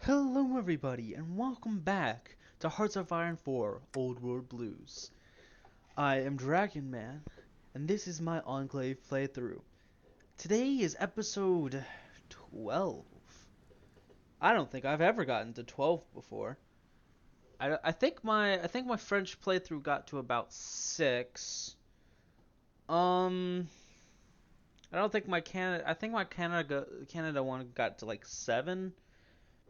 Hello everybody and welcome back to Hearts of Iron 4 Old World Blues. I am Dragon Man and this is my Enclave playthrough. Today is episode 12. I don't think I've ever gotten to 12 before. I think my French playthrough got to about 6. Um I don't think my Canada one got to like 7.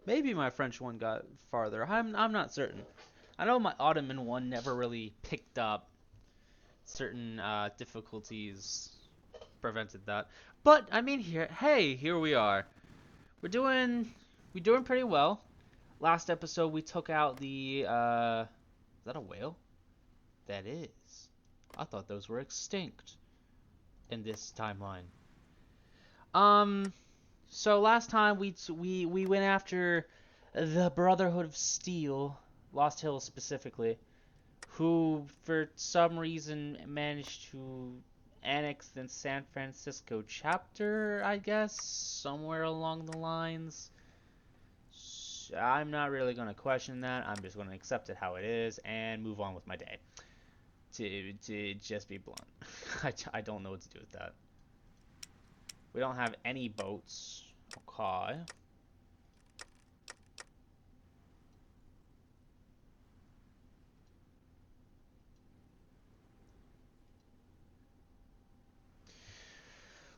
Maybe my French one got farther. I'm not certain. I know my Ottoman one never really picked up. Certain difficulties prevented that. But I mean, here we are. We're doing pretty well. Last episode we took out the is that a whale? That is. I thought those were extinct in this timeline. Um so last time we went after the Brotherhood of Steel, Lost Hills specifically, who for some reason managed to annex the San Francisco chapter, I guess, somewhere along the lines. I'm not really going to question that. I'm just going to accept it how it is and move on with my day. To just be blunt. I don't know what to do with that. We don't have any boats. Okay.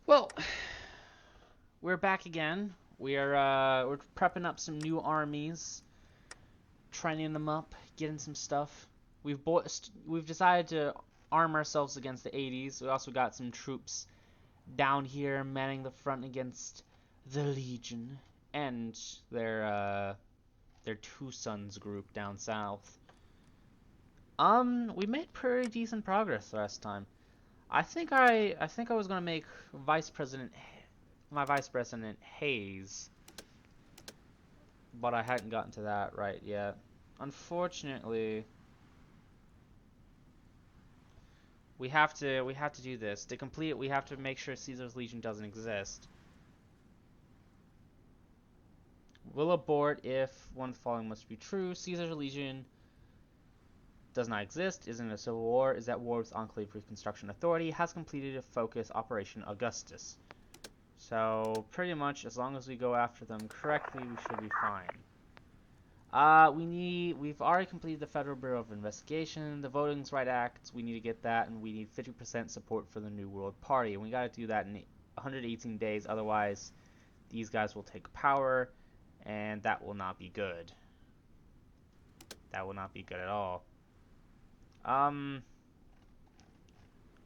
Well, we're back again. We're prepping up some new armies, training them up, getting some stuff. We've decided to arm ourselves against the 80s. We also got some troops down here manning the front against the Legion and their Two Sons group down south. We made pretty decent progress last time. I think I was gonna make my Vice President Hayes, but I hadn't gotten to that right yet. Unfortunately, we have to do this. To complete it, we have to make sure Caesar's Legion doesn't exist. We'll abort if one of the following must be true. Caesar's Legion does not exist, is in a civil war, is at war with Enclave Reconstruction Authority, has completed a focus Operation Augustus. So pretty much as long as we go after them correctly, we should be fine. We've already completed the Federal Bureau of Investigation, the Voting Rights Act, we need to get that, and we need 50% support for the New World Party, and we gotta do that in 118 days, otherwise these guys will take power, and that will not be good. That will not be good at all.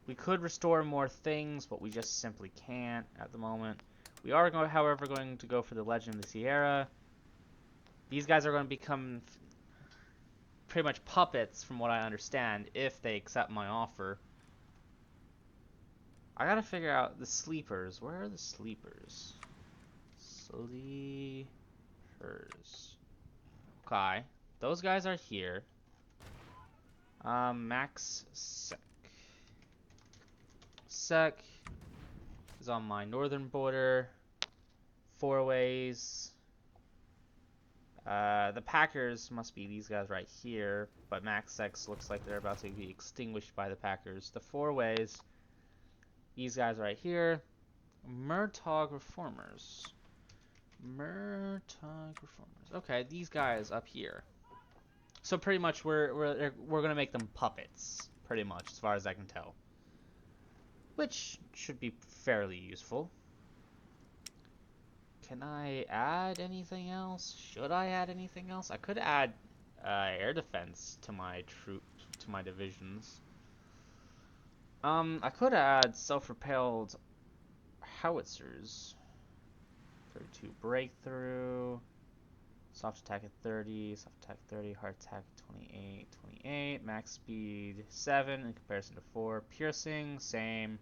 We could restore more things, but we just simply can't at the moment. We are, however, going to go for the Legend of the Sierra. These guys are going to become pretty much puppets, from what I understand, if they accept my offer. I gotta figure out the sleepers. Where are the sleepers? Sleepers. Okay. Those guys are here. Max Sec is on my northern border. 4 ways. The Packers must be these guys right here, but Max Sex looks like they're about to be extinguished by the Packers. The 4 ways, these guys right here. Murtaugh Reformers. Okay, these guys up here. So pretty much we're gonna make them puppets, pretty much, as far as I can tell. Which should be fairly useful. Can I add anything else? Should I add anything else? I could add air defense to my divisions. I could add self-propelled howitzers. 32 breakthrough. Soft attack at 30, soft attack 30, hard attack 28, max speed 7 in comparison to 4. Piercing, same.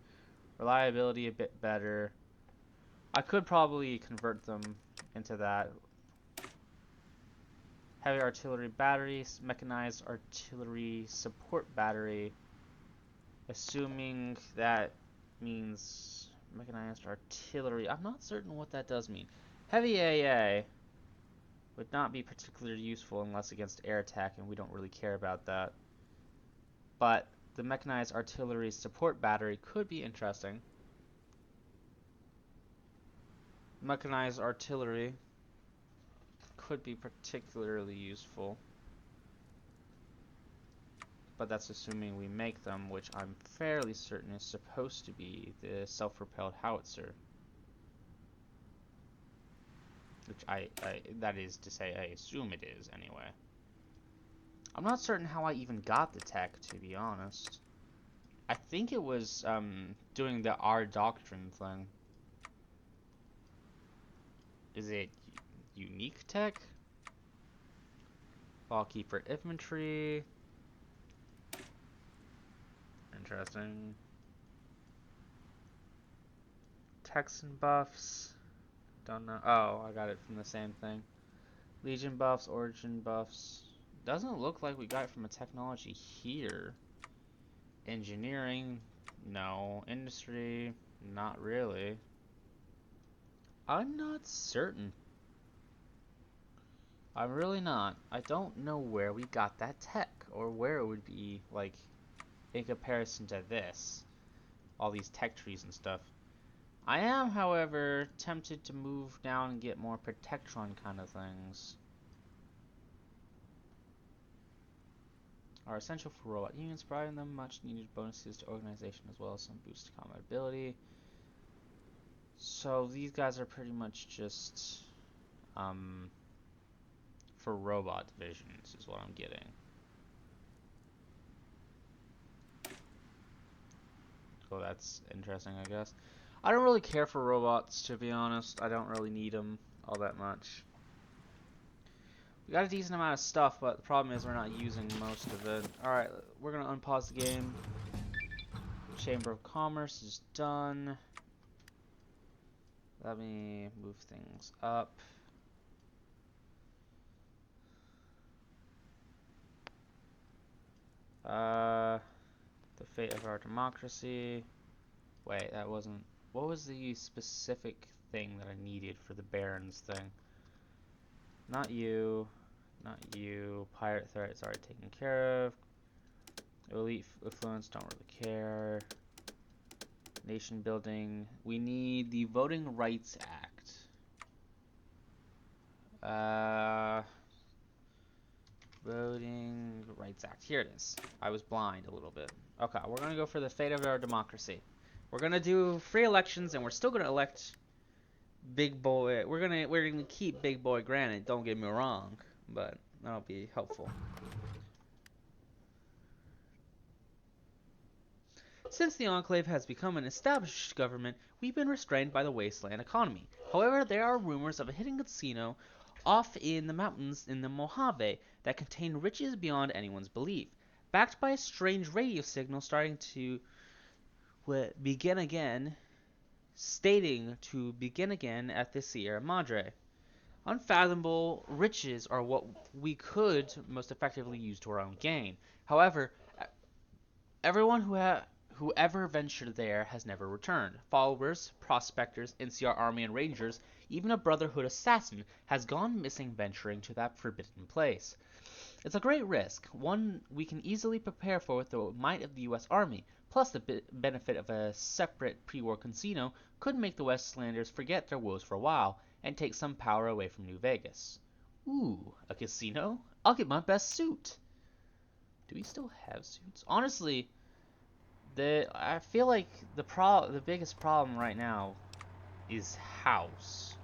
Reliability a bit better. I could probably convert them into that. Heavy artillery battery, mechanized artillery support battery. Assuming that means mechanized artillery. I'm not certain what that does mean. Heavy AA Would not be particularly useful unless against air attack, and we don't really care about that. But the mechanized artillery support battery could be interesting. Mechanized artillery could be particularly useful. But that's assuming we make them, which I'm fairly certain is supposed to be the self-propelled howitzer. Which that is to say, I assume it is anyway. I'm not certain how I even got the tech, to be honest. I think it was doing the R doctrine thing. Is it unique tech? Ballkeeper infantry. Interesting. Texan buffs. Don't know. Oh, I got it from the same thing. Legion buffs, origin buffs. Doesn't look like we got it from a technology here. Engineering, no. Industry, not really. I'm not certain. I'm really not. I don't know where we got that tech, or where it would be, like, in comparison to this. All these tech trees and stuff. I am, however, tempted to move down and get more Protectron kind of things. Are essential for robot units, providing them much needed bonuses to organization as well as some boost to combat ability. So these guys are pretty much just for robot divisions is what I'm getting. Oh, that's interesting, I guess. I don't really care for robots, to be honest. I don't really need them all that much. We got a decent amount of stuff, but the problem is we're not using most of it. Alright, we're going to unpause the game. Chamber of Commerce is done. Let me move things up. The fate of our democracy. Wait, that wasn't... What was the specific thing that I needed for the Barons thing? Not you. Not you. Pirate threat is already taken care of. Elite influence, don't really care. Nation building. We need the Voting Rights Act. Voting Rights Act. Here it is. I was blind a little bit. Okay, we're gonna go for the fate of our democracy. We're gonna do free elections, and we're still gonna elect Big Boy. We're gonna keep Big Boy Granite. Don't get me wrong, but that'll be helpful. Since the Enclave has become an established government, we've been restrained by the wasteland economy. However, there are rumors of a hidden casino off in the mountains in the Mojave that contain riches beyond anyone's belief. Backed by a strange radio signal starting to begin again, stating to begin again at the Sierra Madre. Unfathomable riches are what we could most effectively use to our own gain. However, everyone who ever ventured there has never returned. Followers, prospectors, NCR Army and Rangers, even a Brotherhood assassin has gone missing venturing to that forbidden place. It's a great risk, one we can easily prepare for with the might of the U.S. Army, plus the benefit of a separate pre-war casino could make the Westlanders forget their woes for a while, and take some power away from New Vegas. Ooh, a casino? I'll get my best suit! Do we still have suits? Honestly, I feel like the biggest problem right now is house.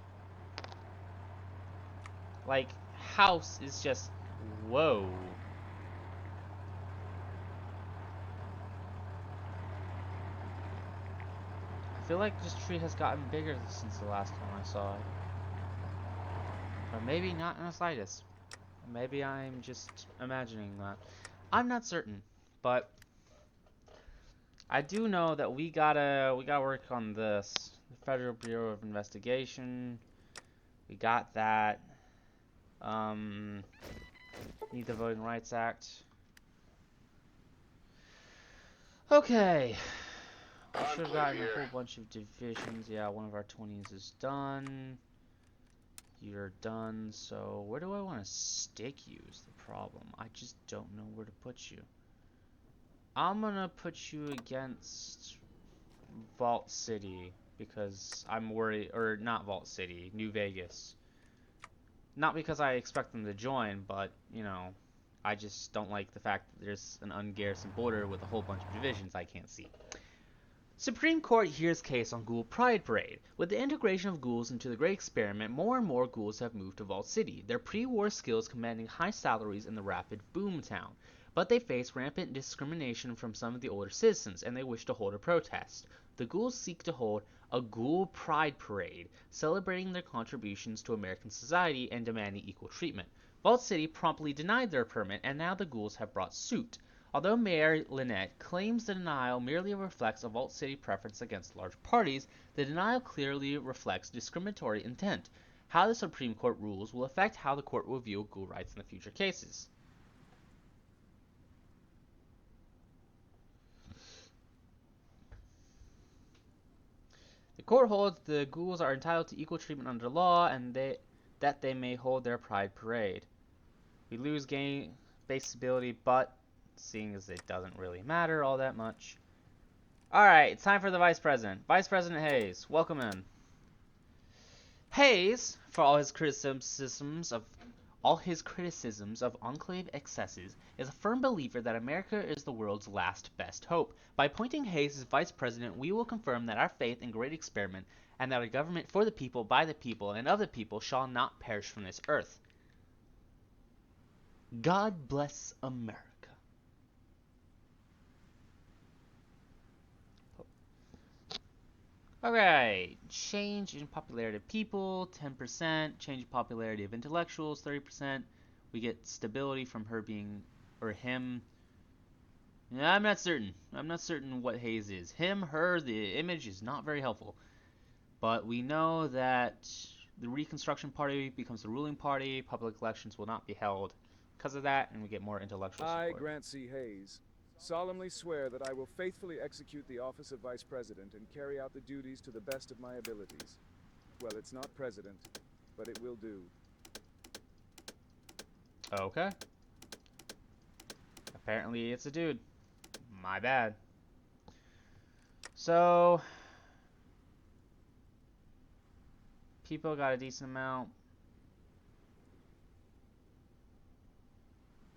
Like, house is just, whoa. I feel like this tree has gotten bigger since the last time I saw it. Or maybe not in the slightest. Maybe I'm just imagining that. I'm not certain, but I do know that we gotta work on this. The Federal Bureau of Investigation. We got that. Need the Voting Rights Act. Okay. We should have gotten a whole bunch of divisions. Yeah, one of our 20s is done. You're done, so where do I want to stick you is the problem. I just don't know where to put you. I'm gonna put you against Vault City because I'm worried, or not Vault City, New Vegas. Not because I expect them to join, but, you know, I just don't like the fact that there's an ungarrisoned border with a whole bunch of divisions I can't see. Supreme Court hears case on Ghoul Pride Parade. With the integration of ghouls into the Great Experiment, more and more ghouls have moved to Vault City, their pre-war skills commanding high salaries in the rapid boom town. But they face rampant discrimination from some of the older citizens, and they wish to hold a protest. The ghouls seek to hold a Ghoul Pride Parade, celebrating their contributions to American society and demanding equal treatment. Vault City promptly denied their permit, and now the ghouls have brought suit. Although Mayor Lynette claims the denial merely reflects a Vault City preference against large parties, the denial clearly reflects discriminatory intent. How the Supreme Court rules will affect how the court will view ghoul rights in the future cases. The court holds the ghouls are entitled to equal treatment under law and that they may hold their pride parade. We lose game base stability, but seeing as it doesn't really matter all that much. Alright, it's time for the Vice President. Vice President Hayes, welcome in. Hayes, for all his criticisms of Enclave excesses, is a firm believer that America is the world's last best hope. By appointing Hayes as Vice President, we will confirm that our faith in Great Experiment and that a government for the people, by the people, and of the people shall not perish from this earth. God bless America. Okay, change in popularity of people, 10%. Change in popularity of intellectuals, 30%. We get stability from her being, or him. Yeah, I'm not certain. I'm not certain what Hayes is. Him, her, the image is not very helpful. But we know that the Reconstruction Party becomes the ruling party. Public elections will not be held because of that, and we get more intellectual support. I, Grant C. Hayes, solemnly swear that I will faithfully execute the office of Vice President and carry out the duties to the best of my abilities. Well, it's not President, but it will do. Okay. Apparently it's a dude. My bad. So, people got a decent amount.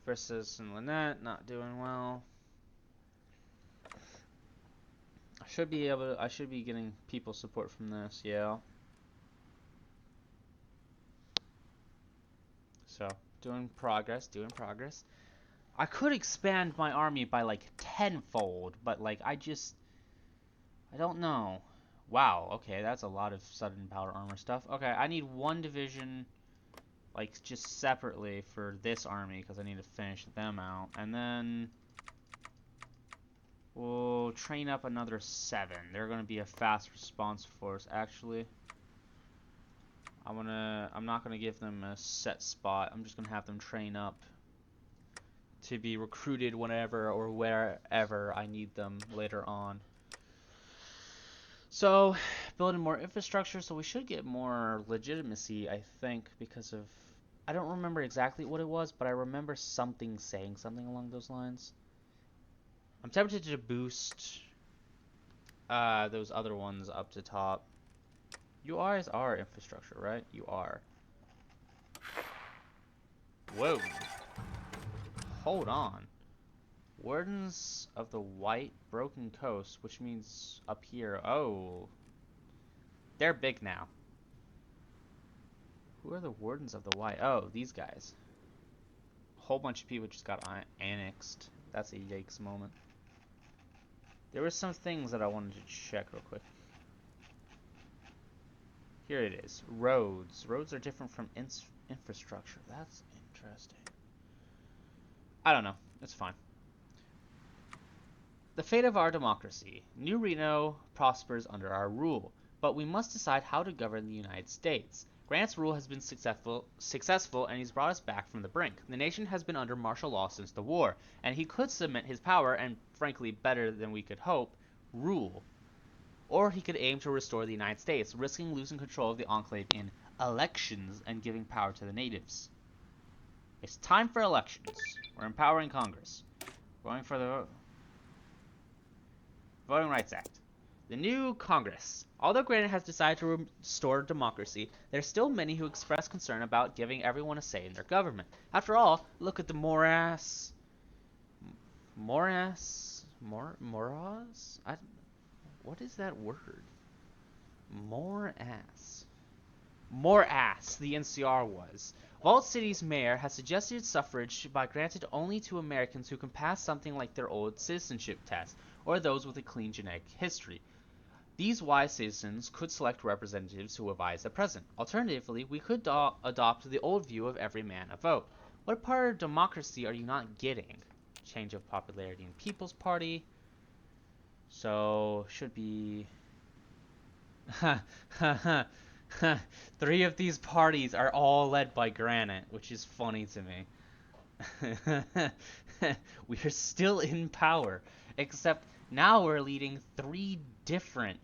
Versus and Lynette not doing well. I should be getting people support from this, yeah. So, doing progress. I could expand my army by like tenfold, but like I don't know. Wow, okay, that's a lot of sudden power armor stuff. Okay, I need one division like just separately for this army because I need to finish them out, and then we'll train up another 7. They're going to be a fast response force. Actually, I'm not gonna give them a set spot. I'm just gonna have them train up to be recruited whenever or wherever I need them later on. So, building more infrastructure, so we should get more legitimacy, I think, because of... I don't remember exactly what it was, but I remember something saying something along those lines. I'm tempted to boost those other ones up to top. You are infrastructure, right? You are. Whoa. Hold on. Wardens of the White Broken Coast, which means up here. Oh. They're big now. Who are the Wardens of the White? Oh, these guys. A whole bunch of people just got annexed. That's a yikes moment. There were some things that I wanted to check real quick. Here it is. Roads. Roads are different from infrastructure. That's interesting. I don't know. It's fine. The fate of our democracy. Neutrino prospers under our rule, but we must decide how to govern the United States. Grant's rule has been successful, and he's brought us back from the brink. The nation has been under martial law since the war, and he could cement his power and, frankly, better than we could hope, rule. Or he could aim to restore the United States, risking losing control of the Enclave in elections and giving power to the natives. It's time for elections. We're empowering Congress. Going for the Voting Rights Act. The new Congress. Although Granite has decided to restore democracy, there are still many who express concern about giving everyone a say in their government. After all, look at the morass. Morass? What is that word? Morass. Morass, the NCR was. Vault City's mayor has suggested suffrage be granted only to Americans who can pass something like their old citizenship test, or those with a clean genetic history. These wise citizens could select representatives who advise the president. Alternatively, we could adopt the old view of every man a vote. What part of democracy are you not getting? Change of popularity in People's Party. So, should be... Three of these parties are all led by Granite, which is funny to me. We're still in power, except now we're leading three different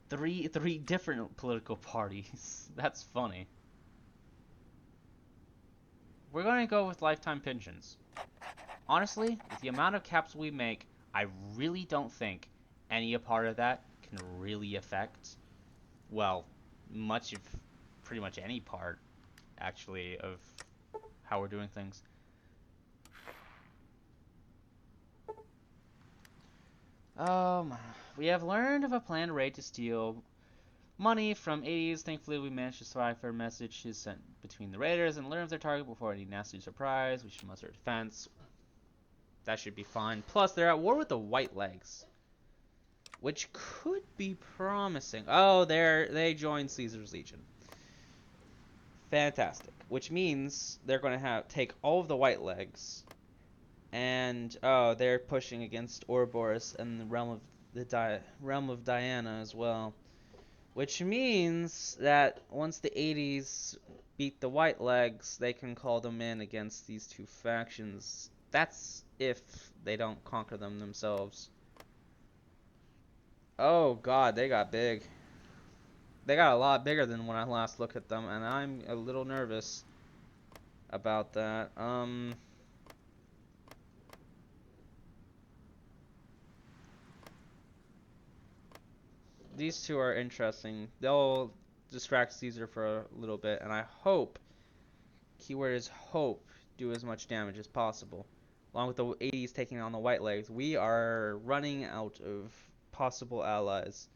political parties. That's funny. We're going to go with lifetime pensions. Honestly, with the amount of caps we make, I really don't think any part of that can really affect, well, pretty much any part, actually, of how we're doing things. We have learned of a planned raid to steal money from 80s. Thankfully, we managed to survive for messages sent between the raiders and learn of their target before any nasty surprise. We should muster defense. That should be fine. Plus, they're at war with the White Legs, which could be promising. Oh, they joined Caesar's Legion. Fantastic. Which means they're going to take all of the White Legs, and they're pushing against Ouroboros and the realm of Diana as well. Which means that once the 80s beat the White Legs, they can call them in against these two factions. That's if they don't conquer them themselves. Oh god, they got big. They got a lot bigger than when I last looked at them, and I'm a little nervous about that. These two are interesting. They'll distract Caesar for a little bit, and I hope, keyword is hope, do as much damage as possible. Along with the 80s taking on the White Legs, we are running out of possible allies.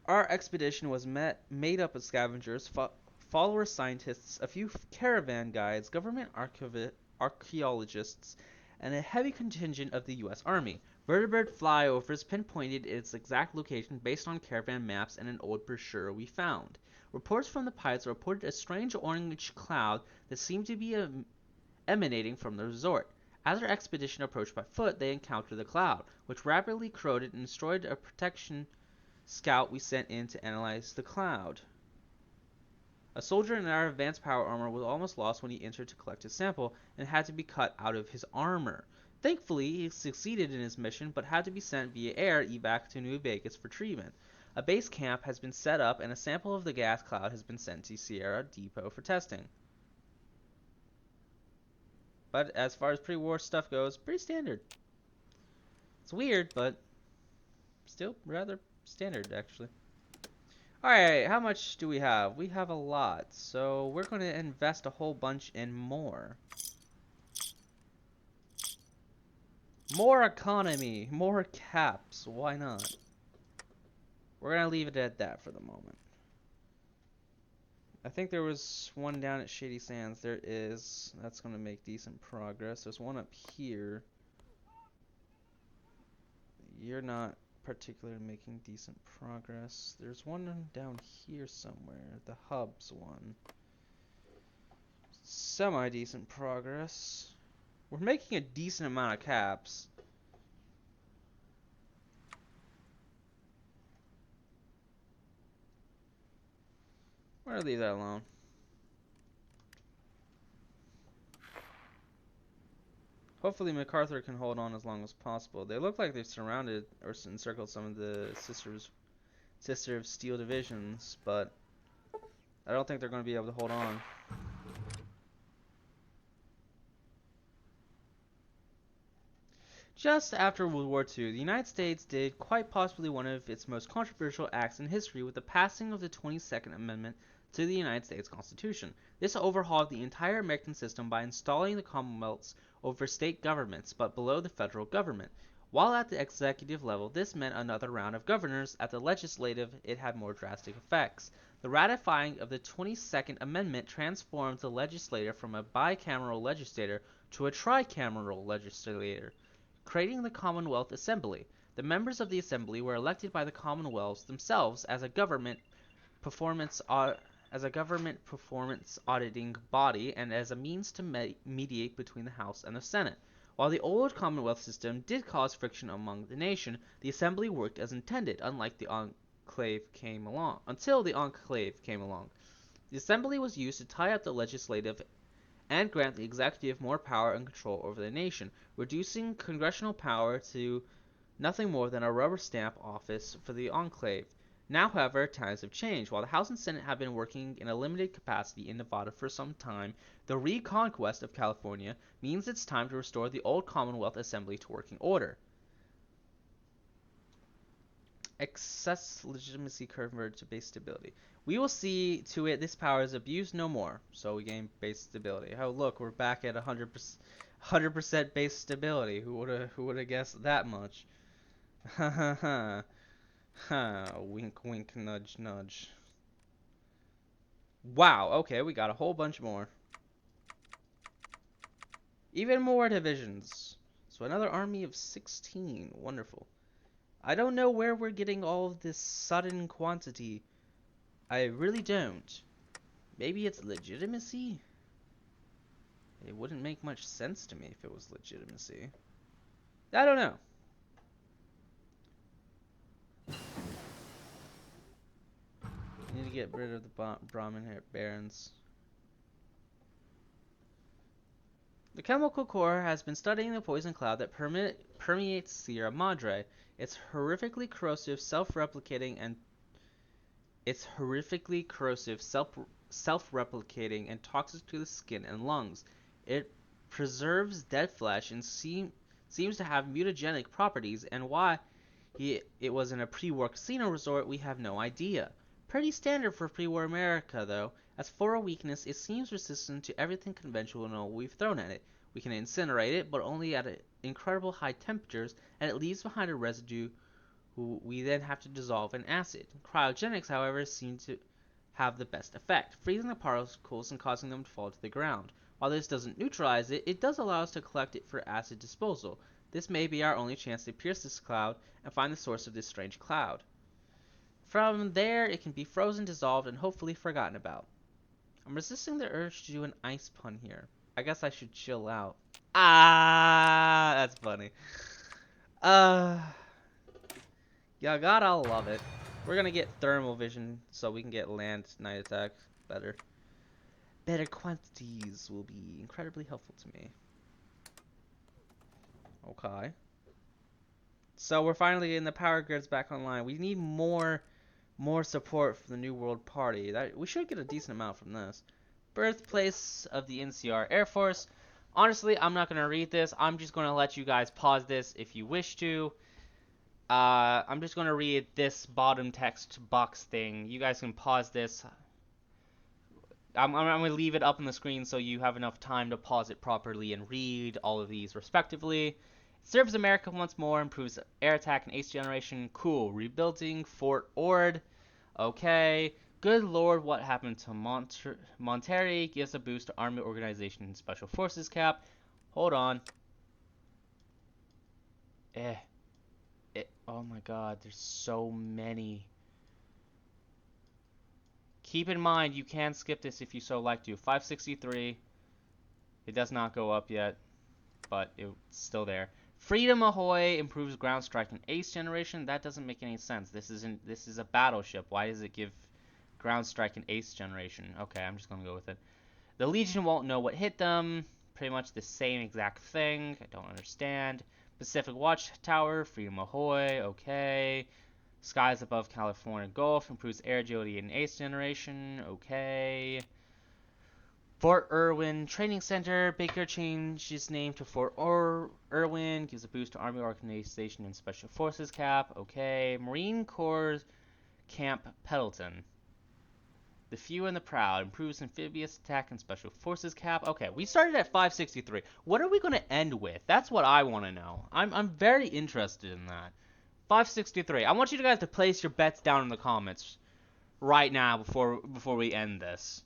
Our expedition was made up of scavengers, follower scientists, a few caravan guides, government archaeologists, and a heavy contingent of the U.S. Army. Vertebrate flyovers pinpointed its exact location based on caravan maps and an old brochure we found. Reports from the pilots reported a strange orange cloud that seemed to be emanating from the resort. As our expedition approached by foot, they encountered the cloud, which rapidly corroded and destroyed a protection scout we sent in to analyze the cloud. A soldier in our advanced power armor was almost lost when he entered to collect his sample and had to be cut out of his armor. Thankfully, he succeeded in his mission but had to be sent via air evac to New Vegas for treatment. A base camp has been set up and a sample of the gas cloud has been sent to Sierra Depot for testing. But as far as pre-war stuff goes, pretty standard. It's weird, but still rather standard, actually. Alright, how much do we have? We have a lot, so we're going to invest a whole bunch in more. More economy, more caps, why not? We're going to leave it at that for the moment. I think there was one down at Shady Sands. There is. That's going to make decent progress. There's one up here. You're not particularly making decent progress. There's one down here somewhere, the hub's one. Semi-decent progress. We're making a decent amount of caps. We're gonna leave that alone. Hopefully MacArthur can hold on as long as possible. They look like they've surrounded or encircled some of the sister of steel divisions, but I don't think they're going to be able to hold on. Just after World War II, the United States did quite possibly one of its most controversial acts in history with the passing of the 22nd Amendment to the United States Constitution. This overhauled the entire American system by installing the Commonwealths over state governments, but below the federal government. While at the executive level, this meant another round of governors. At the legislative, it had more drastic effects. The ratifying of the 22nd Amendment transformed the legislature from a bicameral legislature to a tricameral legislature, creating the Commonwealth Assembly. The members of the Assembly were elected by the Commonwealths themselves as a government performance auditing body and as a means to mediate between the House and the Senate. While the old Commonwealth system did cause friction among the nation, the Assembly worked as intended, until the Enclave came along. The Assembly was used to tie up the legislative and grant the executive more power and control over the nation, reducing congressional power to nothing more than a rubber stamp office for the Enclave. Now, however, times have changed. While the House and Senate have been working in a limited capacity in Nevada for some time, the reconquest of California means it's time to restore the old Commonwealth Assembly to working order. Excess legitimacy converted to base stability. We will see to it this power is abused no more, so we gain base stability. Oh look, we're back at 100% base stability. Who would have guessed that much? Ha ha ha. Ha, wink wink nudge nudge. Wow, okay, we got a whole bunch more. Even more divisions. So another army of 16. Wonderful. I don't know where we're getting all of this sudden quantity. I really don't. Maybe it's legitimacy? It wouldn't make much sense to me if it was legitimacy. I don't know. I need to get rid of the Brahmin barons. The Chemical Corps has been studying the poison cloud that permeates Sierra Madre. It's horrifically corrosive, self-replicating, and toxic to the skin and lungs. It preserves dead flesh and seems to have mutagenic properties, and why it was in a pre-war casino resort, we have no idea. Pretty standard for pre-war America, though. As for a weakness, it seems resistant to everything conventional we've thrown at it. We can incinerate it, but only at incredible high temperatures, and it leaves behind a residue we then have to dissolve in acid. Cryogenics, however, seem to have the best effect, freezing the particles and causing them to fall to the ground. While this doesn't neutralize it, it does allow us to collect it for acid disposal. This may be our only chance to pierce this cloud and find the source of this strange cloud. From there, it can be frozen, dissolved, and hopefully forgotten about. I'm resisting the urge to do an ice pun here. I guess I should chill out. Ah, that's funny. Yeah, gotta love it. We're gonna get thermal vision so we can get land night attack better. Better quantities will be incredibly helpful to me. Okay. So we're finally getting the power grids back online. We need more support from the New World Party. We should get a decent amount from this. Birthplace of the NCR Air Force. Honestly, I'm not going to read this. I'm just going to let you guys pause this if you wish to. I'm just going to read this bottom text box thing. You guys can pause this. I'm going to leave it up on the screen so you have enough time to pause it properly and read all of these respectively. Serves America once more, improves air attack and ace generation. Cool. Rebuilding Fort Ord. Okay. Good lord, what happened to Monterrey? Gives a boost to Army Organization and Special Forces cap. Hold on. Oh my god, there's so many. Keep in mind, you can skip this if you so like to. 563. It does not go up yet, but it's still there. Freedom Ahoy improves ground strike and ace generation. That doesn't make any sense. This is a battleship. Why does it give ground strike and ace generation? Okay, I'm just gonna go with it. The Legion won't know what hit them. Pretty much the same exact thing. I don't understand. Pacific Watchtower, Freedom Ahoy, okay. Skies above California Gulf. Improves air agility and ace generation. Okay. Fort Irwin Training Center. Baker changes name to Fort Irwin. Gives a boost to Army Organization and Special Forces cap. Okay. Marine Corps Camp Pendleton. The Few and the Proud. Improves amphibious attack and special forces cap. Okay, we started at 563. What are we going to end with? That's what I want to know. I'm very interested in that. 563. I want you guys to place your bets down in the comments right now before we end this.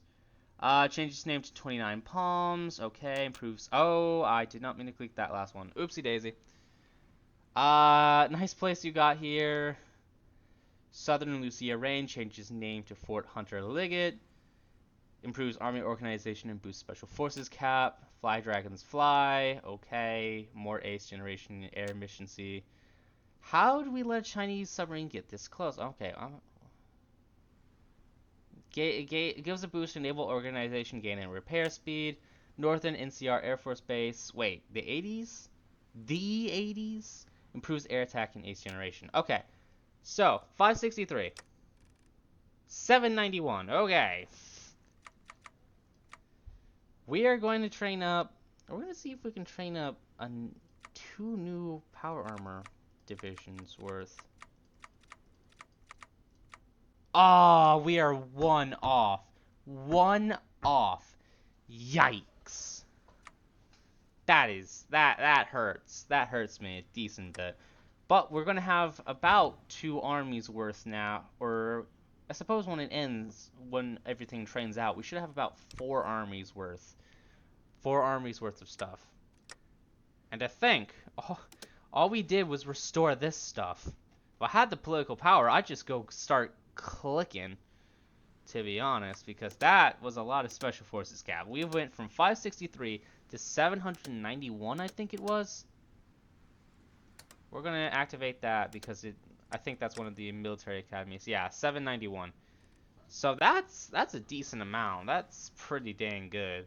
Changes name to 29 Palms. Okay, improves. Oh, I did not mean to click that last one. Oopsie daisy. Nice place you got here. Southern Lucia Range changes name to Fort Hunter Liggett. Improves army organization and boosts special forces cap. Fly Dragons Fly. Okay. More ace generation and air efficiency. How do we let a Chinese submarine get this close? Okay. Gives a boost to naval organization gain and repair speed. Northern NCR Air Force Base. Wait, the 80s? The 80s? Improves air attack and ace generation. Okay. So, 563. 791. Okay. We are going to train up. We're going to see if we can train up 2 new power armor divisions worth. Oh, we are 1 off. 1 off. Yikes. That hurts. That hurts me a decent bit. But we're going to have about 2 armies worth now, or I suppose when it ends, when everything trains out, we should have about 4 armies worth. 4 armies worth of stuff. And I think all we did was restore this stuff. If I had the political power, I'd just go start clicking, to be honest, because that was a lot of special forces cap. We went from 563 to 791, I think it was. We're gonna activate that because I think that's one of the military academies. Yeah, 791. So that's a decent amount. That's pretty dang good.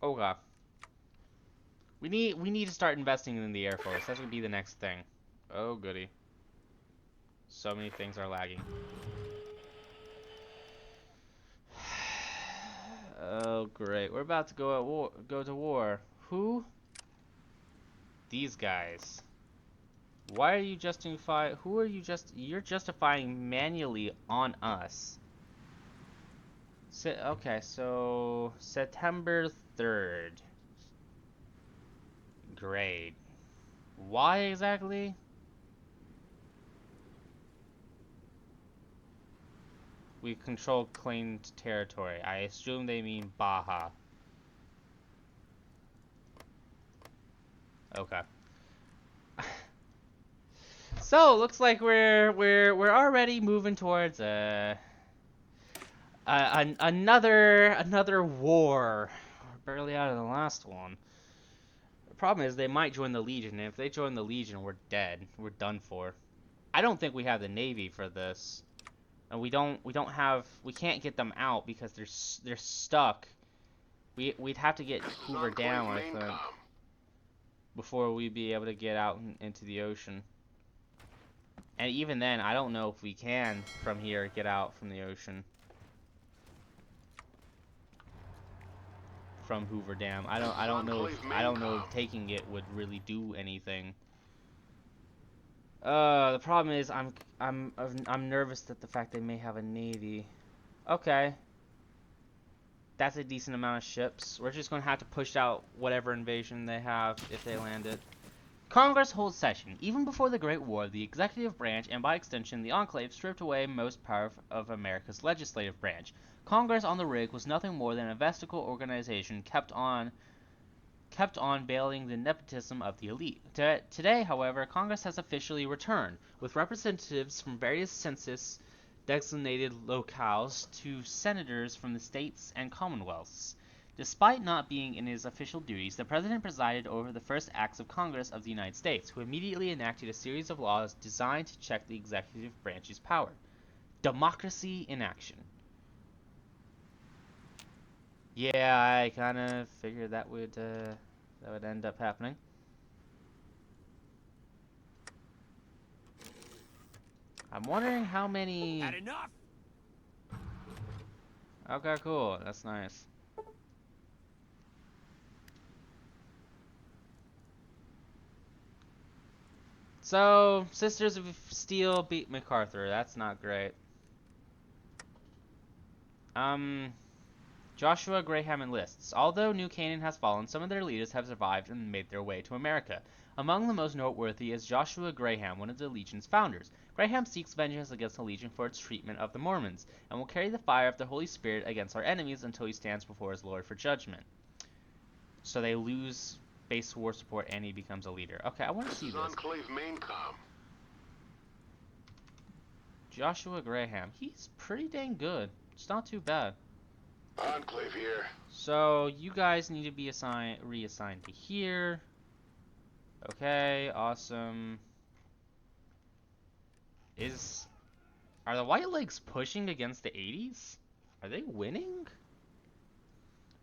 Okay. We need to start investing in the Air Force. That's gonna be the next thing. Oh goody. So many things are lagging. Oh great. We're about to go to war. Who? These guys. Why are you justifying? Who are you You're justifying manually on us. Okay, so September 3rd. Great. Why exactly? We control claimed territory. I assume they mean Baja. Okay. So looks like we're already moving towards another war. We're barely out of the last one. The problem is they might join the Legion, and if they join the Legion, we're dead. We're done for. I don't think we have the Navy for this, and we can't get them out because they're stuck. We'd have to get Hoover down, I think, before we'd be able to get out into the ocean. And even then, I don't know if we can from here get out from the ocean. From Hoover Dam. I don't know if taking it would really do anything. The problem is I'm nervous at the fact they may have a navy. Okay. That's a decent amount of ships. We're just going to have to push out whatever invasion they have if they land it. Congress holds session. Even before the Great War, the executive branch, and by extension the Enclave, stripped away most power of America's legislative branch. Congress on the rig was nothing more than a vestigial organization kept on bailing the nepotism of the elite. Today, however, Congress has officially returned, with representatives from various census-designated locales to senators from the states and commonwealths. Despite not being in his official duties, the President presided over the first acts of Congress of the United States, who immediately enacted a series of laws designed to check the executive branch's power. Democracy in action. Yeah, I kind of figured that would end up happening. I'm wondering how many... Had enough? Okay, cool. That's nice. So, Sisters of Steel beat MacArthur. That's not great. Joshua Graham enlists. Although New Canaan has fallen, some of their leaders have survived and made their way to America. Among the most noteworthy is Joshua Graham, one of the Legion's founders. Graham seeks vengeance against the Legion for its treatment of the Mormons, and will carry the fire of the Holy Spirit against our enemies until he stands before his Lord for judgment. So they lose base war support and he becomes a leader. Okay, I want to see this. Enclave main com. Joshua Graham. He's pretty dang good. It's not too bad. Enclave here. So you guys need to be reassigned to here. Okay, awesome. Are the White Legs pushing against the 80s? Are they winning?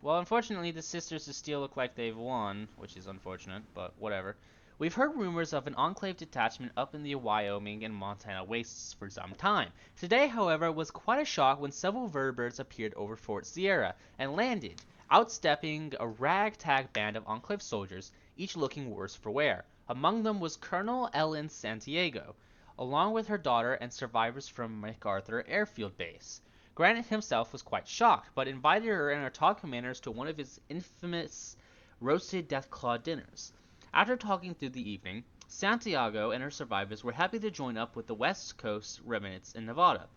Well, unfortunately, the Sisters of Steel look like they've won, which is unfortunate, but whatever. We've heard rumors of an Enclave detachment up in the Wyoming and Montana wastes for some time. Today, however, was quite a shock when several vertibirds appeared over Fort Sierra and landed, outstepping a ragtag band of Enclave soldiers, each looking worse for wear. Among them was Colonel Ellen Santiago, along with her daughter and survivors from MacArthur Airfield Base. Granite himself was quite shocked, but invited her and her TOG commanders to one of his infamous roasted Deathclaw dinners. After talking through the evening, Santiago and her survivors were happy to join up with the West Coast remnants in Nevada.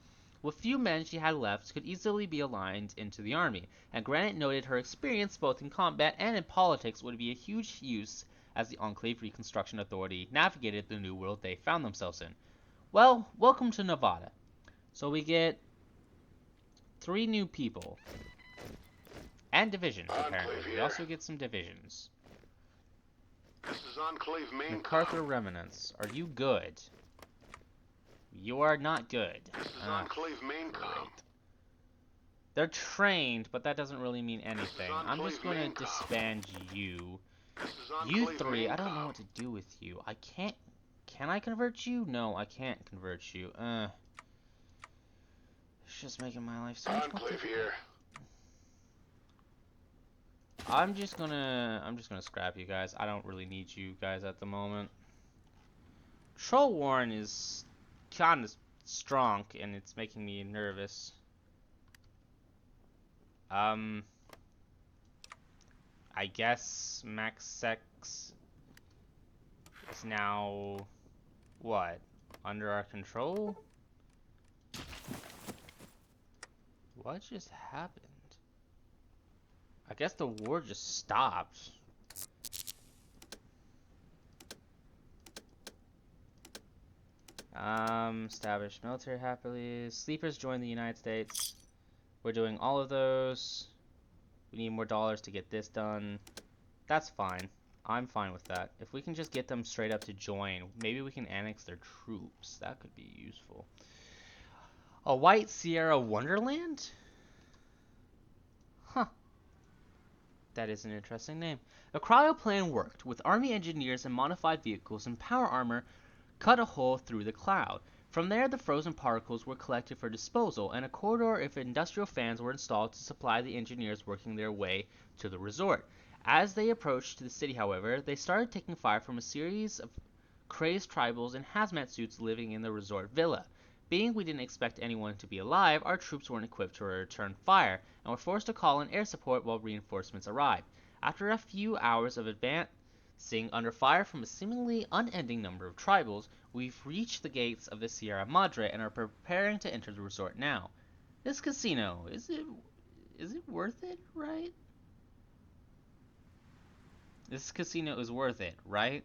What few men she had left could easily be aligned into the army, and Granite noted her experience both in combat and in politics would be a huge use as the Enclave Reconstruction Authority navigated the new world they found themselves in. Well, welcome to Nevada. So we get 3 new people. And divisions, apparently. We also get some divisions. This is Enclave main MacArthur com. remnants. Are you good? You are not good. This is Enclave main com. Great. They're trained, but that doesn't really mean anything. I'm just going to disband you. This is You Enclave 3, main I don't know com. what to do with you. I can't... Can I convert you? No, I can't convert you. It's just making my life so much more Enclave difficult. here. I'm just gonna scrap you guys. I don't really need you guys at the moment. Troll Warren is kind of strong, and it's making me nervous. I guess Max Sex is now what? Under our control? What just happened? I guess the war just stopped. Established military happily. Sleepers join the United States. We're doing all of those. We need more dollars to get this done. That's fine. I'm fine with that. If we can just get them straight up to join, maybe we can annex their troops. That could be useful. A White Sierra Wonderland? Huh. That is an interesting name. The cryo plan worked, with army engineers and modified vehicles and power armor cut a hole through the cloud. From there, the frozen particles were collected for disposal, and a corridor of industrial fans were installed to supply the engineers working their way to the resort. As they approached the city, however, they started taking fire from a series of crazed tribals in hazmat suits living in the resort villa. Being we didn't expect anyone to be alive, our troops weren't equipped to return fire, and were forced to call in air support while reinforcements arrived. After a few hours of advancing under fire from a seemingly unending number of tribals, we've reached the gates of the Sierra Madre and are preparing to enter the resort now. This casino, is it worth it, right? This casino is worth it, right?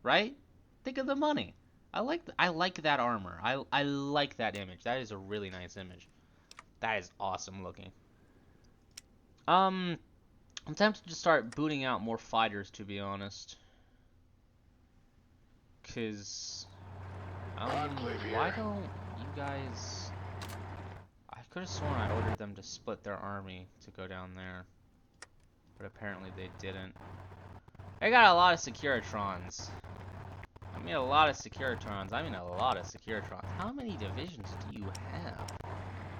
Right? Think of the money. I like that armor. I like that image. That is a really nice image. That is awesome looking. I'm tempted to start booting out more fighters, to be honest. Cause why don't you guys? I could have sworn I ordered them to split their army to go down there, but apparently they didn't. They got a lot of Securitrons. I mean, a lot of Securitrons. I mean, a lot of Securitrons. How many divisions do you have?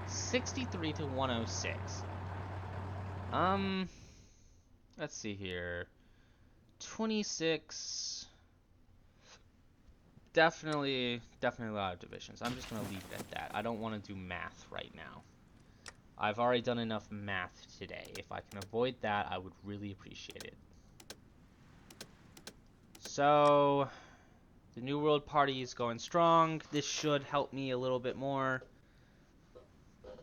63 to 106. Let's see here. 26. Definitely a lot of divisions. I'm just gonna leave it at that. I don't want to do math right now. I've already done enough math today. If I can avoid that, I would really appreciate it. So, the New World Party is going strong. This should help me a little bit more.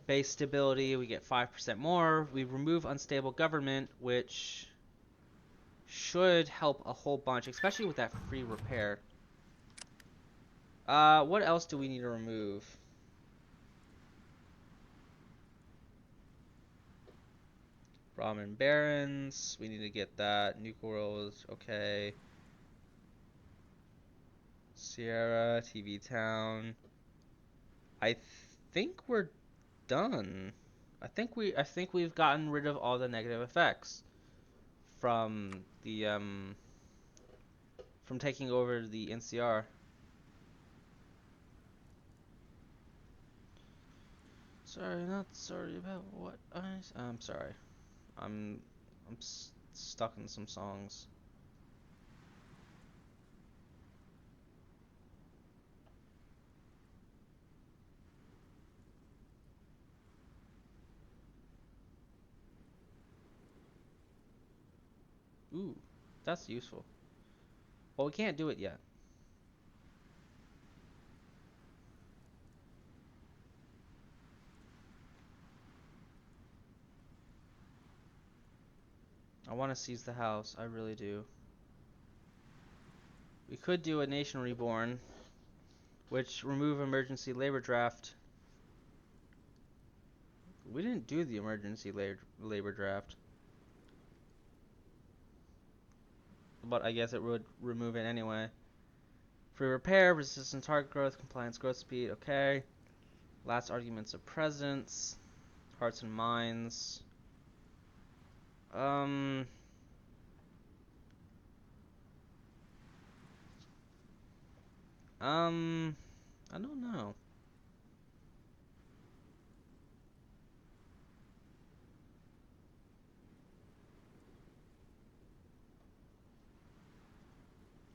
Base stability, we get 5% more. We remove unstable government, which should help a whole bunch, especially with that free repair. What else do we need to remove? Brahmin Barons, we need to get that. Nuke Worlds, okay. Sierra, TV Town. I think we're done. I think we've gotten rid of all the negative effects from the from taking over the NCR. Sorry, not sorry about what I'm sorry. I'm stuck in some songs. Ooh, that's useful. Well, we can't do it yet. I want to seize the house. I really do. We could do a nation reborn, which remove emergency labor draft. We didn't do the emergency labor draft. But I guess it would remove it anyway. Free repair, resistant target growth, compliance growth speed, okay. Last arguments of presence, hearts and minds. I don't know.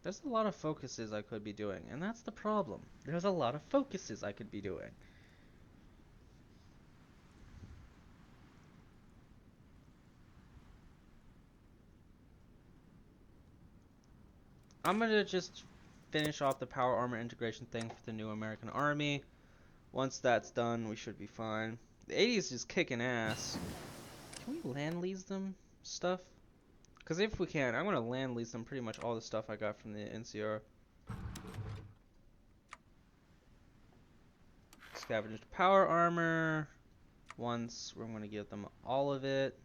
There's a lot of focuses I could be doing, and that's the problem. There's a lot of focuses I could be doing. I'm gonna just finish off the power armor integration thing for the new American Army. Once that's done, we should be fine. The 80s is kicking ass. Can we land lease them stuff? Because if we can, I'm gonna land lease them pretty much all the stuff I got from the NCR. Scavenged power armor. Once, we're gonna give them all of it.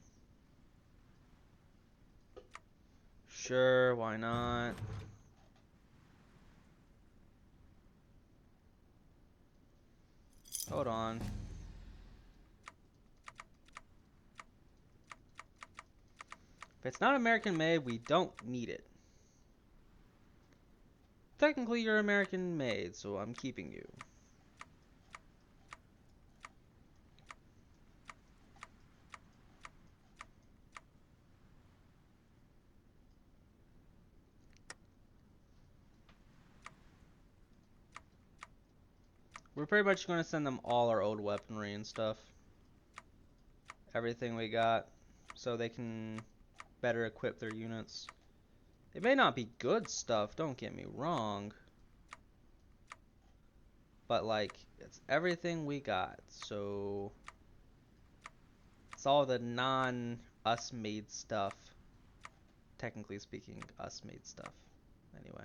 Sure, why not? Hold on. If it's not American made, we don't need it. Technically, you're American made, so I'm keeping you. We're pretty much going to send them all our old weaponry and stuff. Everything we got, so they can better equip their units. It may not be good stuff, don't get me wrong. But, like, it's everything we got, so... It's all the non-us made stuff. Technically speaking, us made stuff. Anyway.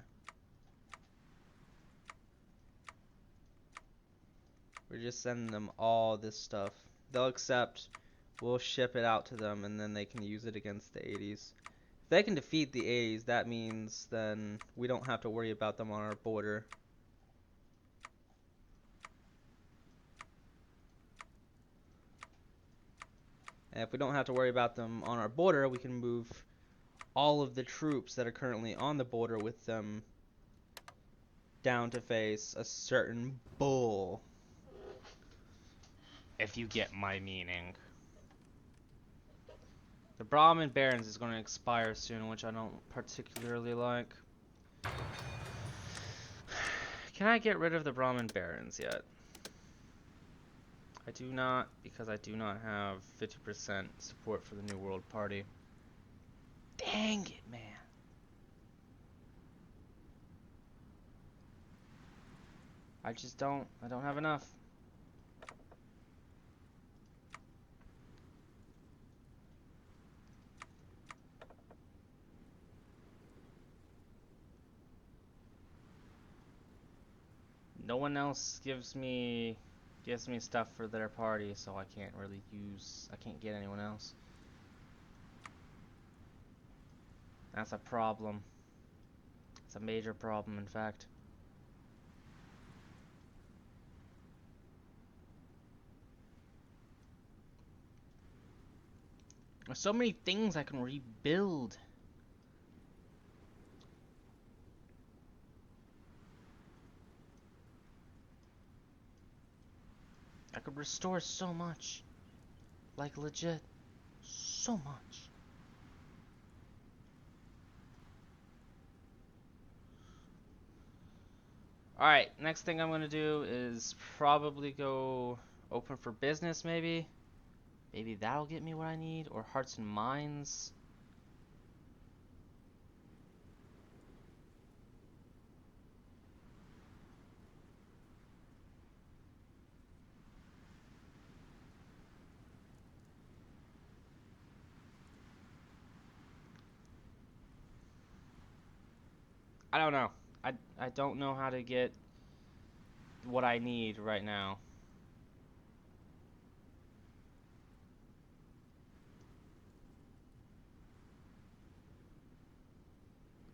We're just sending them all this stuff. They'll accept, we'll ship it out to them, and then they can use it against the 80s. If they can defeat the 80s, that means then we don't have to worry about them on our border. And if we don't have to worry about them on our border, we can move all of the troops that are currently on the border with them down to face a certain bull. If you get my meaning. The Brahmin Barons is going to expire soon, which I don't particularly like. Can I get rid of the Brahmin Barons yet? I do not, because I do not have 50% support for the New World Party. Dang it, man. I don't have enough. No one else gives me stuff for their party, so I can't get anyone else. That's a problem. It's a major problem, in fact. There's so many things I can rebuild. I could restore so much. Like, legit. So much. Alright, next thing I'm gonna do is probably go open for business, maybe. Maybe that'll get me what I need. Or hearts and minds. I don't know. I don't know how to get what I need right now.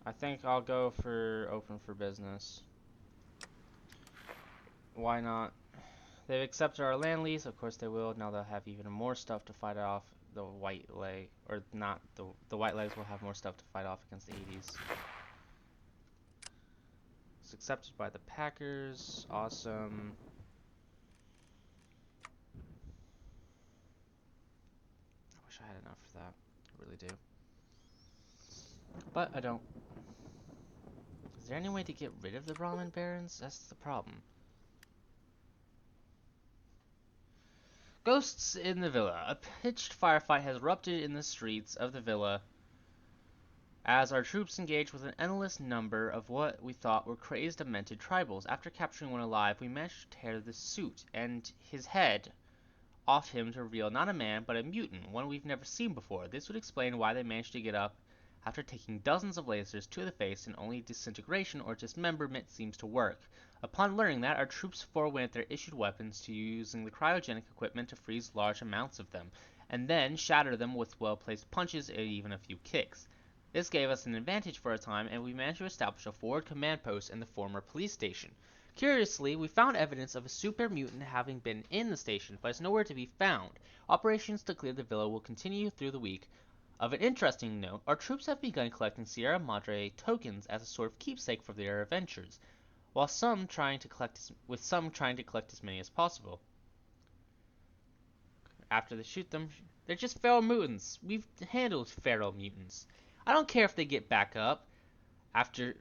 I think I'll go for open for business. Why not? They've accepted our land lease. Of course they will. Now they'll have even more stuff to fight off the white leg, or not the white legs will have more stuff to fight off against the 80s. It's accepted by the Packers. Awesome. I wish I had enough for that. I really do. But I don't. Is there any way to get rid of the Brahmin Barons? That's the problem. Ghosts in the villa. A pitched firefight has erupted in the streets of the villa as our troops engaged with an endless number of what we thought were crazed, demented tribals. After capturing one alive, we managed to tear the suit and his head off him to reveal not a man, but a mutant, one we've never seen before. This would explain why they managed to get up after taking dozens of lasers to the face, and only disintegration or dismemberment seems to work. Upon learning that, our troops forewent their issued weapons to using the cryogenic equipment to freeze large amounts of them, and then shatter them with well-placed punches and even a few kicks. This gave us an advantage for a time, and we managed to establish a forward command post in the former police station. Curiously, we found evidence of a super mutant having been in the station, but it's nowhere to be found. Operations to clear the villa will continue through the week. Of an interesting note, our troops have begun collecting Sierra Madre tokens as a sort of keepsake for their adventures, while some trying to collect as many as possible. After they shoot them, they're just feral mutants. We've handled feral mutants. I don't care if they get back up after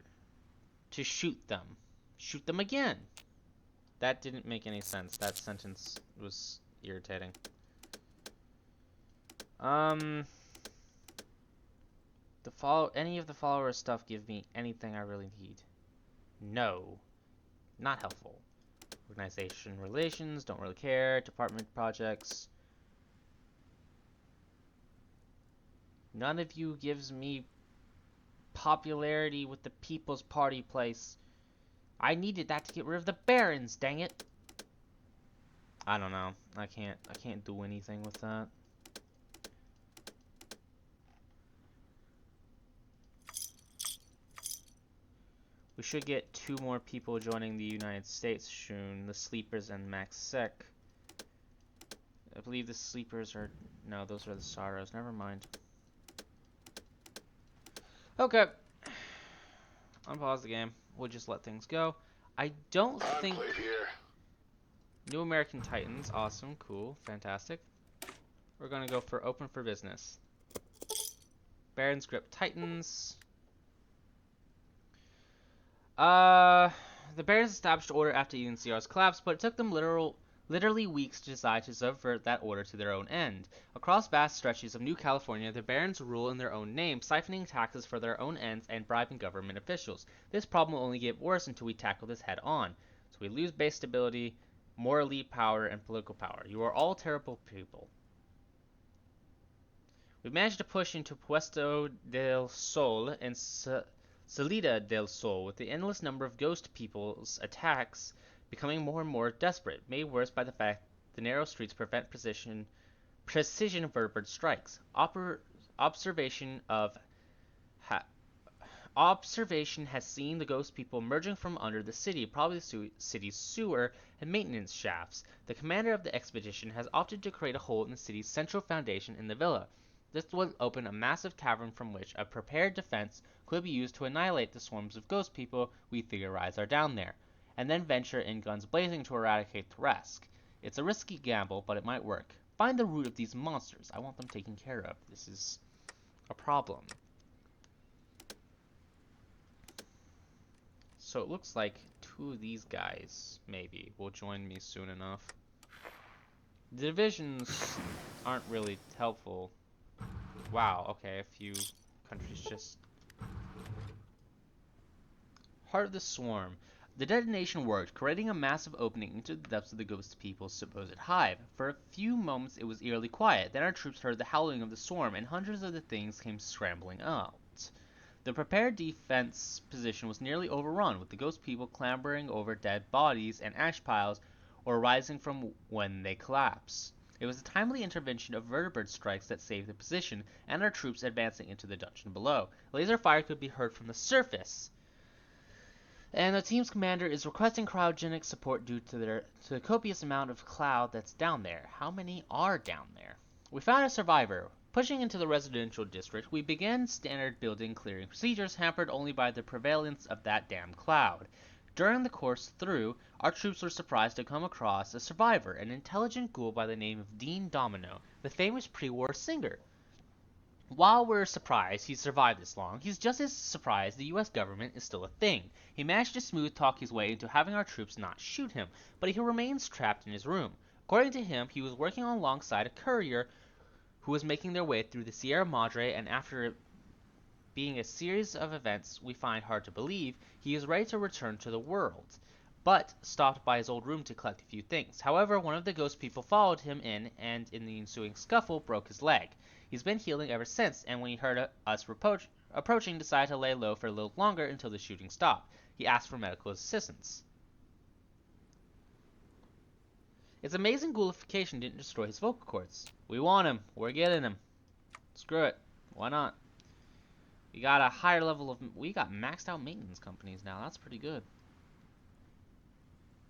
to shoot them. Shoot them again. That didn't make any sense. That sentence was irritating. Any of the follower stuff give me anything I really need? No. Not helpful. Organization relations, don't really care. Department projects. None of you gives me popularity with the People's Party place. I needed that to get rid of the Barons, dang it. I don't know. I can't do anything with that. We should get 2 more people joining the United States soon. The Sleepers and Max Sec. I believe the Sleepers are... No, those are the Sorrows. Never mind. Okay. Unpause the game. We'll just let things go. I don't think... Enclave here. New American Titans. Awesome. Cool. Fantastic. We're going to go for open for business. Baron's Grip Titans. The Barons established order after UNCR's collapse, but it took them literally weeks to decide to subvert that order to their own end. Across vast stretches of New California, the Barons rule in their own name, siphoning taxes for their own ends and bribing government officials. This problem will only get worse until we tackle this head on. So we lose base stability, more elite power, and political power. You are all terrible people. We managed to push into Puesto del Sol and Salida del Sol, with the endless number of ghost people's attacks becoming more and more desperate, made worse by the fact the narrow streets prevent precision vertebrate strikes. Observation has seen the ghost people emerging from under the city, probably the city's sewer and maintenance shafts. The commander of the expedition has opted to create a hole in the city's central foundation in the villa. This will open a massive cavern from which a prepared defense could be used to annihilate the swarms of ghost people we theorize are down there, and then venture in guns blazing to eradicate the rest. It's a risky gamble, but it might work. Find the root of these monsters. I want them taken care of. This is a problem. So it looks like two of these guys, maybe, will join me soon enough. The divisions aren't really helpful. Wow, okay, a few countries just... Heart of the Swarm. The detonation worked, creating a massive opening into the depths of the ghost people's supposed hive. For a few moments it was eerily quiet, then our troops heard the howling of the swarm, and hundreds of the things came scrambling out. The prepared defense position was nearly overrun, with the ghost people clambering over dead bodies and ash piles, or rising from when they collapse. It was the timely intervention of vertebrate strikes that saved the position, and our troops advancing into the dungeon below. Laser fire could be heard from the surface, and the team's commander is requesting cryogenic support due to the copious amount of cloud that's down there. How many are down there? We found a survivor. Pushing into the residential district, we began standard building clearing procedures, hampered only by the prevalence of that damn cloud. During the course through, our troops were surprised to come across a survivor, an intelligent ghoul by the name of Dean Domino, the famous pre-war singer. While we're surprised he survived this long, he's just as surprised the US government is still a thing. He managed to smooth talk his way into having our troops not shoot him, but he remains trapped in his room. According to him, he was working alongside a courier who was making their way through the Sierra Madre, and after being a series of events we find hard to believe, he is ready to return to the world, but stopped by his old room to collect a few things. However, one of the ghost people followed him in, and in the ensuing scuffle broke his leg. He's been healing ever since, and when he heard us approaching, decided to lay low for a little longer until the shooting stopped. He asked for medical assistance. It's amazing ghoulification didn't destroy his vocal cords. We want him. We're getting him. Screw it. Why not? We got a higher level of... We got maxed out maintenance companies now. That's pretty good.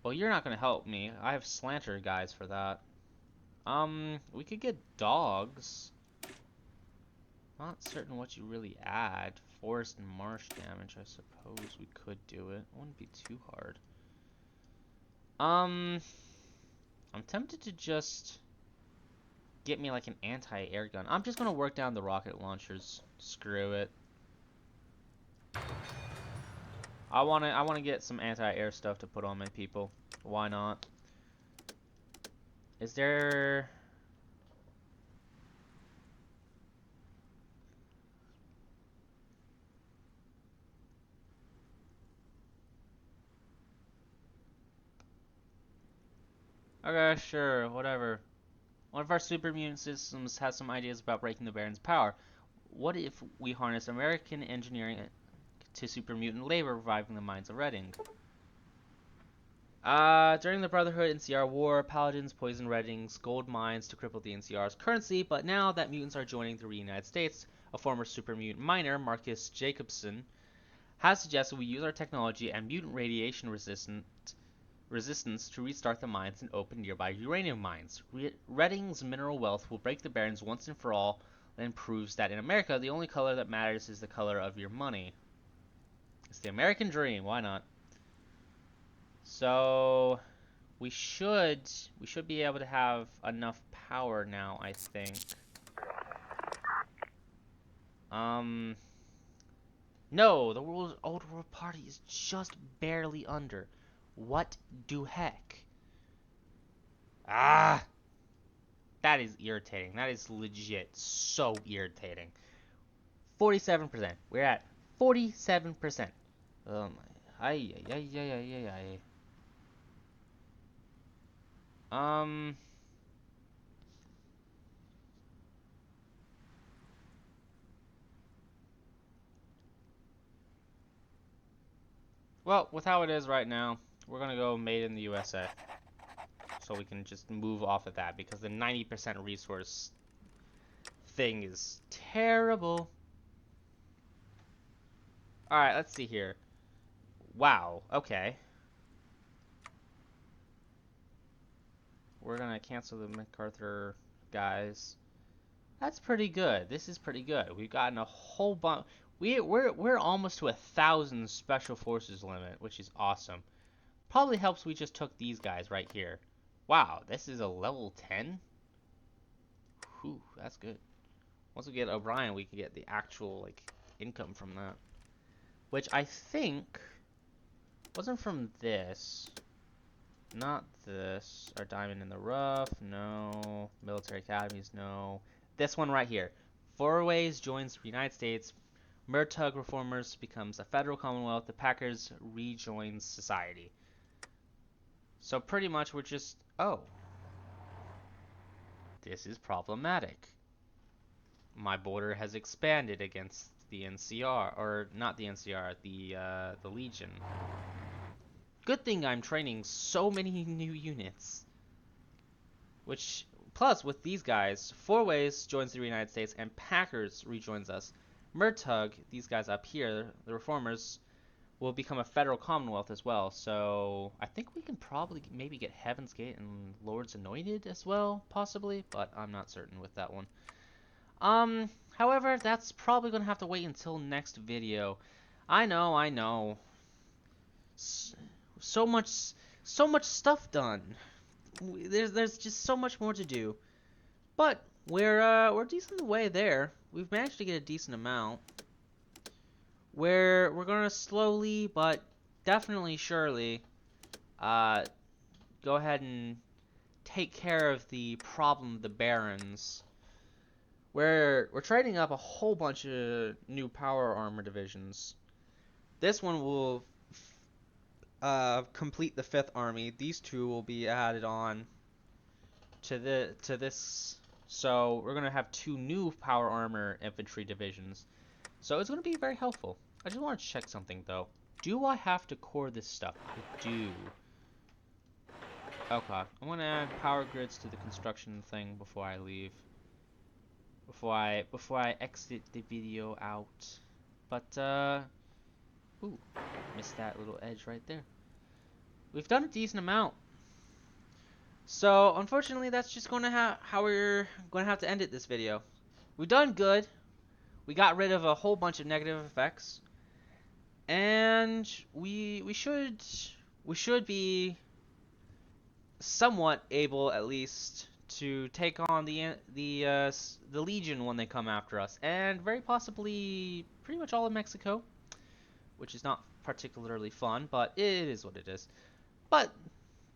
Well, you're not going to help me. I have slanter guys for that. We could get dogs. Not certain what you really add. Forest and marsh damage, I suppose we could do it. It wouldn't be too hard. I'm tempted to just get me like an anti-air gun. I'm just gonna work down the rocket launchers. Screw it. I wanna get some anti-air stuff to put on my people. Why not? Is there... Okay, sure, whatever. One of our super mutant systems has some ideas about breaking the Baron's power. What if we harness American engineering to super mutant labor, reviving the minds of Redding? During the Brotherhood NCR War, Paladins poisoned Redding's gold mines to cripple the NCR's currency, but now that mutants are joining the reunited states, a former super mutant miner, Marcus Jacobson, has suggested we use our technology and mutant radiation resistance to restart the mines and open nearby uranium mines. Redding's mineral wealth will break the barons once and for all, and proves that in America, the only color that matters is the color of your money. It's the American dream, why not? So we should be able to have enough power now, I think. No, the world's old world party is just barely under. What do heck? Ah, that is irritating. That is legit so irritating. 47%. We're at 47%. Oh my. Ay, ay, ay, ay, ay, ay, ay. Um. Well, with how it is right now, we're gonna go made in the USA. So we can just move off of that because the 90% resource thing is terrible. Alright, let's see here. Wow, okay. We're gonna cancel the MacArthur guys. That's pretty good. This is pretty good. We've gotten a whole bunch. We're almost to 1,000 special forces limit, which is awesome. Probably helps we just took these guys right here. Wow, this is a level 10? Whew, that's good. Once we get O'Brien, we can get the actual, like, income from that. Which I think wasn't from this. Not this. Our diamond in the rough, no. Military academies, no. This one right here. Four Ways joins the United States. Mertug Reformers becomes a federal commonwealth. The Packers rejoins society. So pretty much we're just... Oh. This is problematic. My border has expanded against the NCR. Or not the NCR, the Legion. Good thing I'm training so many new units. Which, plus with these guys, Four Ways joins the United States and Packers rejoins us. Mertug, these guys up here, the Reformers, will become a federal commonwealth as well. So I think we can probably maybe get Heaven's Gate and Lord's Anointed as well, possibly, but I'm not certain with that one. However, that's probably gonna have to wait until next video. I know. So much stuff done. There's just so much more to do. But we're decent way there. We've managed to get a decent amount. We're gonna slowly but definitely surely go ahead and take care of the problem of the barons. We're trading up a whole bunch of new power armor divisions. This one will complete the 5th army. These two will be added on to this. So we're gonna have 2 new power armor infantry divisions. So it's gonna be very helpful. I just want to check something though. Do I have to core this stuff? I do. Okay, I'm gonna add power grids to the construction thing before I leave. Before I exit the video out. But ooh, missed that little edge right there. We've done a decent amount. So unfortunately, that's just gonna how we're gonna have to end it this video. We've done good. We got rid of a whole bunch of negative effects, and we should be somewhat able at least to take on the Legion when they come after us, and very possibly pretty much all of Mexico, which is not particularly fun, but it is what it is. But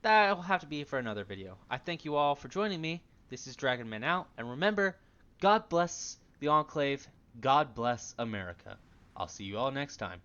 that'll have to be for another video. I thank you all for joining me. This is Dragonman out, and remember, God bless the Enclave, God bless America. I'll see you all next time.